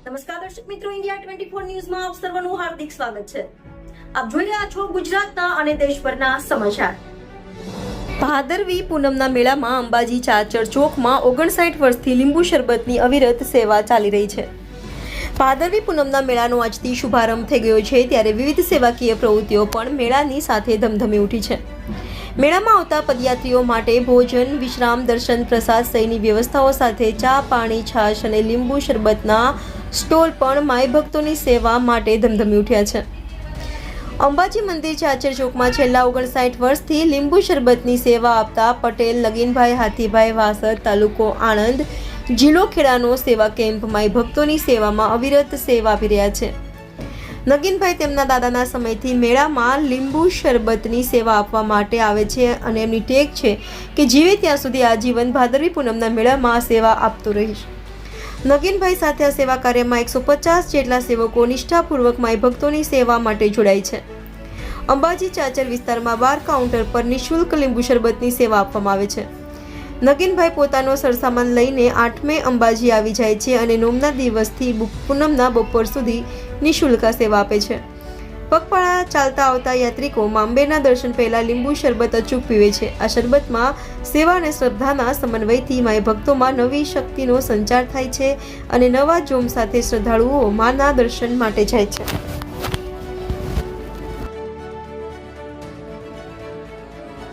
નમસ્કાર દર્શક મિત્રો, ઇન્ડિયા 24 ન્યૂઝમાં આપ સર્વનું હાર્દિક સ્વાગત છે. આપ જોઈ રહ્યા છો ગુજરાતના અને દેશભરના સમાચાર. ભાદરવી પૂનમના મેળામાં અંબાજી ચાચર ચોકમાં 59 વર્ષથી લીંબુ શરબતની અવિરત સેવા ચાલી રહી છે. ભાદરવી પૂનમના મેળાનો આજથી શુભારંભ થઈ ગયો છે, ત્યારે વિવિધ સેવાકીય પ્રવૃત્તિઓ પણ મેળાની સાથે ધમધમી ઉઠી છે. મેળામાં આવતા પદયાત્રીઓ માટે ભોજન, વિશ્રામ, દર્શન, પ્રસાદ સહિતની વ્યવસ્થાઓ સાથે ચા, પાણી, છાશ અને લીંબુ શરબતના સ્ટોલ પણ માય ભક્તોની સેવા માટે ધમધમી ઉઠ્યા છે. અંબાજી મંદિર ચાચર ચોકમાં છેલ્લા 59 વર્ષથી લીંબુ શરબતની સેવા આપતા પટેલ નગીનભાઈ હાથીભાઈ વાસદ, તાલુકો આણંદ, જિલ્લો ખેડાનો સેવા કેમ્પ માય ભક્તોની સેવામાં અવિરત સેવા આપી રહ્યા છે. નગીનભાઈ તેમના દાદાના સમયથી મેળામાં લીંબુ શરબતની સેવા આપવા માટે આવે છે અને એમની ટેક છે કે જીવે ત્યાં સુધી આજીવન ભાદરવી પૂનમના મેળામાં સેવા આપતો રહીશ. નગીનભાઈ સાથે આ સેવા કાર્યમાં 150 જેટલા સેવકો નિષ્ઠાપૂર્વક માય ભક્તોની સેવા માટે જોડાય છે. અંબાજી ચાચર વિસ્તારમાં 12 કાઉન્ટર પર નિઃશુલ્ક લીંબુ શરબતની સેવા આપવામાં આવે છે. નગીનભાઈ પોતાનો સરસામાન લઈને 8મે અંબાજી આવી જાય છે અને નોમના દિવસથી પૂનમના બપોર સુધી નિઃશુલ્ક સેવા આપે છે. પગપાળા ચાલતા આવતા યાત્રિકો માંબેના દર્શન પહેલા લીંબુ શરબત અચૂક પીવે છે. આ શરબતમાં સેવા અને શ્રદ્ધાના સમન્વયથી માય ભક્તોમાં નવી શક્તિનો સંચાર થાય છે અને નવા જોમ સાથે શ્રદ્ધાળુઓ માના દર્શન માટે જાય છે.